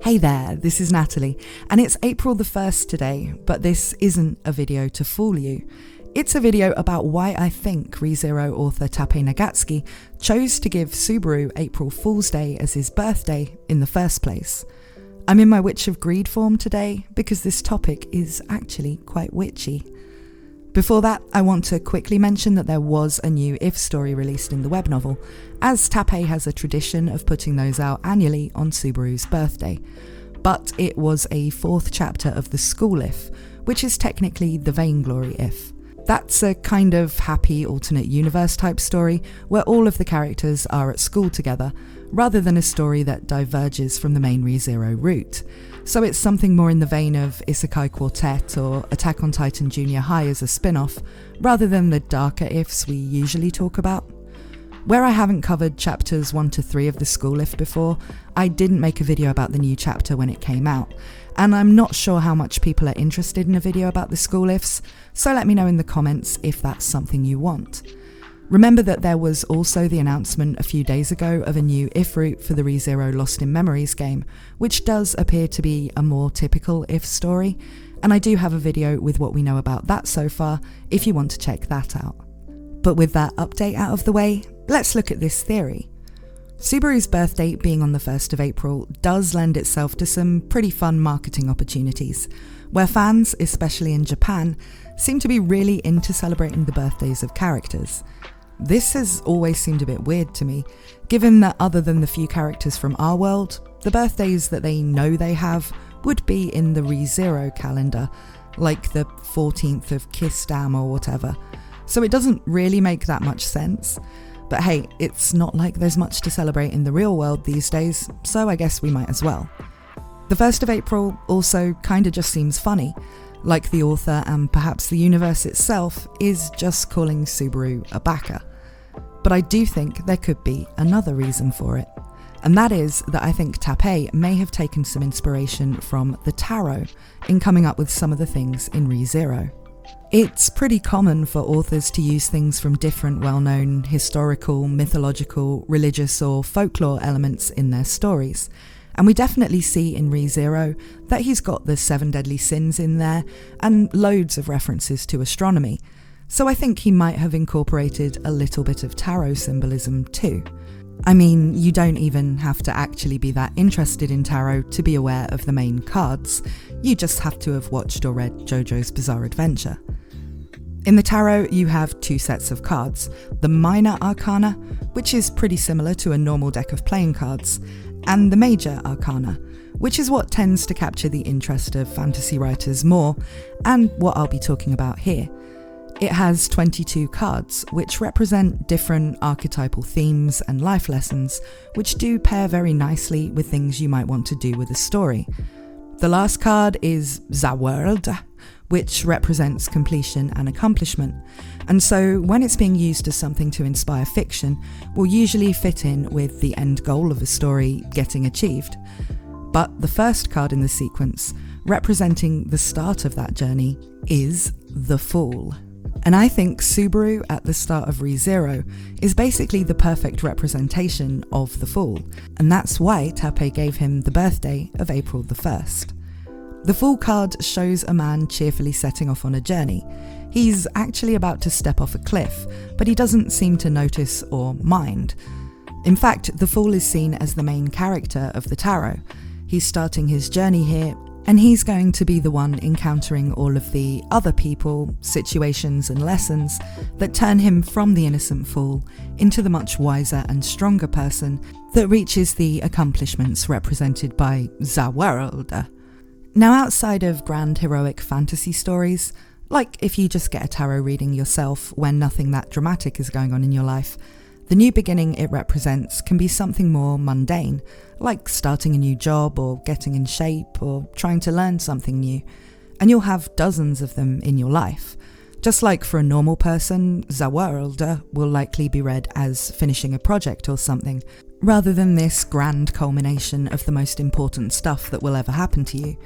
Hey there, this is Natalie, and it's April the 1st today, but this isn't a video to fool you. It's a video about why I think ReZero author Tappei Nagatsuki chose to give Subaru April Fool's Day as his birthday in the first place. I'm in my Witch of Greed form today because this topic is actually quite witchy. Before that, I want to quickly mention that there was a new If story released in the web novel, as Tappei has a tradition of putting those out annually on Subaru's birthday. But it was a fourth chapter of the School If, which is technically the Vainglory If. That's a kind of happy alternate universe type story where all of the characters are at school together, rather than a story that diverges from the main ReZero route. So it's something more in the vein of Isekai Quartet or Attack on Titan Junior High as a spin-off, rather than the darker ifs we usually talk about. Where I haven't covered chapters 1 to 3 of the School If before, I didn't make a video about the new chapter when it came out, and I'm not sure how much people are interested in a video about the School Ifs, so let me know in the comments if that's something you want. Remember that there was also the announcement a few days ago of a new If route for the ReZero Lost in Memories game, which does appear to be a more typical If story, and I do have a video with what we know about that so far if you want to check that out. But with that update out of the way, let's look at this theory. Subaru's birthday being on the 1st of April does lend itself to some pretty fun marketing opportunities, where fans, especially in Japan, seem to be really into celebrating the birthdays of characters. This has always seemed a bit weird to me, given that other than the few characters from our world, the birthdays that they know they have would be in the ReZero calendar, like the 14th of Kistam or whatever. So it doesn't really make that much sense. But hey, it's not like there's much to celebrate in the real world these days, so I guess we might as well. The 1st of April also kinda just seems funny, like the author and perhaps the universe itself is just calling Subaru a baka. But I do think there could be another reason for it, and that is that I think Tappei may have taken some inspiration from the tarot in coming up with some of the things in ReZero. It's pretty common for authors to use things from different well-known historical, mythological, religious or folklore elements in their stories. And we definitely see in ReZero that he's got the 7 deadly sins in there and loads of references to astronomy. So I think he might have incorporated a little bit of tarot symbolism too. I mean, you don't even have to actually be that interested in tarot to be aware of the main cards. You just have to have watched or read JoJo's Bizarre Adventure. In the tarot, you have 2 sets of cards, the minor arcana, which is pretty similar to a normal deck of playing cards, and the major arcana, which is what tends to capture the interest of fantasy writers more, and what I'll be talking about here. It has 22 cards, which represent different archetypal themes and life lessons, which do pair very nicely with things you might want to do with a story. The last card is The World, which represents completion and accomplishment, and so when it's being used as something to inspire fiction, will usually fit in with the end goal of a story getting achieved. But the first card in the sequence, representing the start of that journey, is the Fool. And I think Subaru at the start of ReZero is basically the perfect representation of the Fool, and that's why Tappei gave him the birthday of April the 1st. The Fool card shows a man cheerfully setting off on a journey. He's actually about to step off a cliff, but he doesn't seem to notice or mind. In fact, the Fool is seen as the main character of the tarot. He's starting his journey here, and he's going to be the one encountering all of the other people, situations and lessons that turn him from the innocent fool into the much wiser and stronger person that reaches the accomplishments represented by The World. Now, outside of grand heroic fantasy stories, like if you just get a tarot reading yourself when nothing that dramatic is going on in your life, the new beginning it represents can be something more mundane, like starting a new job or getting in shape or trying to learn something new, and you'll have dozens of them in your life. Just like for a normal person, The World will likely be read as finishing a project or something, rather than this grand culmination of the most important stuff that will ever happen to you.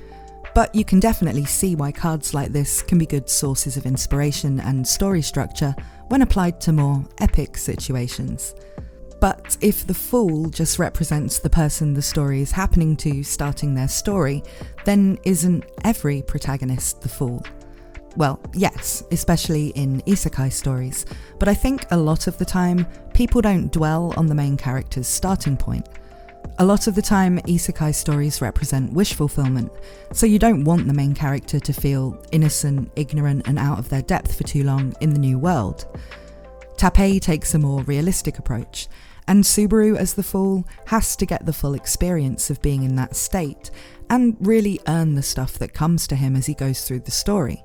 But you can definitely see why cards like this can be good sources of inspiration and story structure when applied to more epic situations. But if the Fool just represents the person the story is happening to starting their story, then isn't every protagonist the Fool? Well, yes, especially in isekai stories, but I think a lot of the time, people don't dwell on the main character's starting point. A lot of the time, isekai stories represent wish fulfillment, so you don't want the main character to feel innocent, ignorant, and out of their depth for too long in the new world. Tappei takes a more realistic approach, and Subaru as the Fool has to get the full experience of being in that state, and really earn the stuff that comes to him as he goes through the story.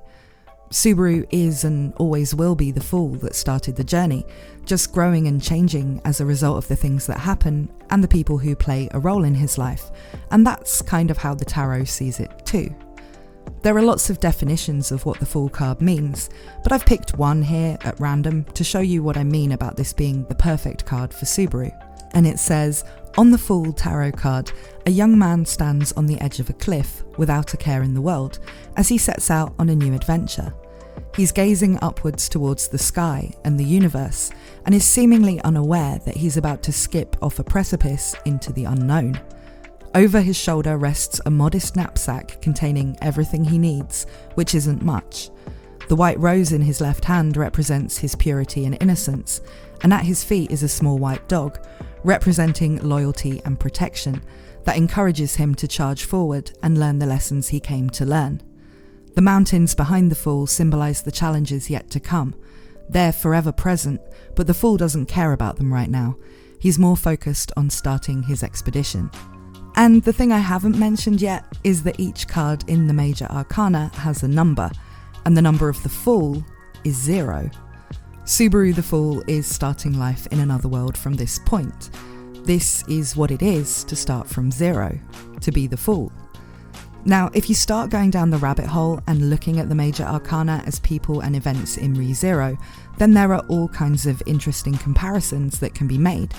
Subaru is and always will be the Fool that started the journey, just growing and changing as a result of the things that happen and the people who play a role in his life, and that's kind of how the tarot sees it too. There are lots of definitions of what the Fool card means, but I've picked one here at random to show you what I mean about this being the perfect card for Subaru. And it says, on the Fool tarot card, a young man stands on the edge of a cliff without a care in the world as he sets out on a new adventure. He's gazing upwards towards the sky and the universe and is seemingly unaware that he's about to skip off a precipice into the unknown. Over his shoulder rests a modest knapsack containing everything he needs, which isn't much. The white rose in his left hand represents his purity and innocence, and at his feet is a small white dog, representing loyalty and protection, that encourages him to charge forward and learn the lessons he came to learn. The mountains behind the Fool symbolise the challenges yet to come. They're forever present, but the Fool doesn't care about them right now. He's more focused on starting his expedition. And the thing I haven't mentioned yet is that each card in the major arcana has a number, and the number of the Fool is 0. Subaru the Fool is starting life in another world from this point. This is what it is to start from 0, to be the Fool. Now, if you start going down the rabbit hole and looking at the major arcana as people and events in ReZero, then there are all kinds of interesting comparisons that can be made.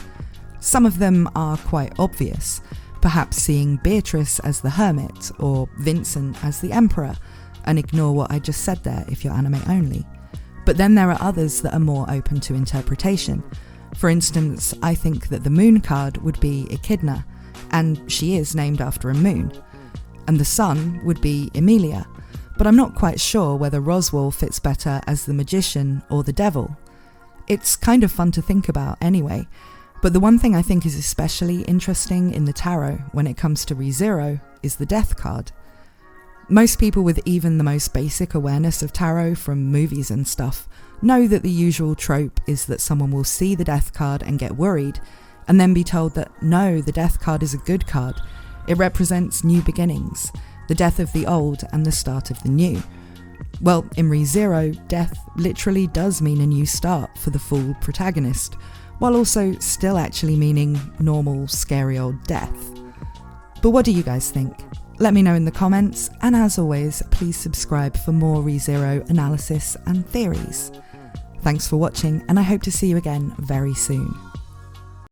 Some of them are quite obvious, perhaps seeing Beatrice as the Hermit or Vincent as the Emperor, and ignore what I just said there if you're anime only. But then there are others that are more open to interpretation. For instance, I think that the Moon card would be Echidna, and she is named after a moon. And the Sun would be Emilia, but I'm not quite sure whether Roswell fits better as the Magician or the Devil. It's kind of fun to think about anyway, but the one thing I think is especially interesting in the tarot when it comes to ReZero is the Death card. Most people with even the most basic awareness of tarot from movies and stuff know that the usual trope is that someone will see the Death card and get worried, and then be told that no, the Death card is a good card. It represents new beginnings, the death of the old and the start of the new. Well, in ReZero, death literally does mean a new start for the Fool protagonist, while also still actually meaning normal, scary old death. But what do you guys think? Let me know in the comments, and as always, please subscribe for more ReZero analysis and theories. Thanks for watching, and I hope to see you again very soon.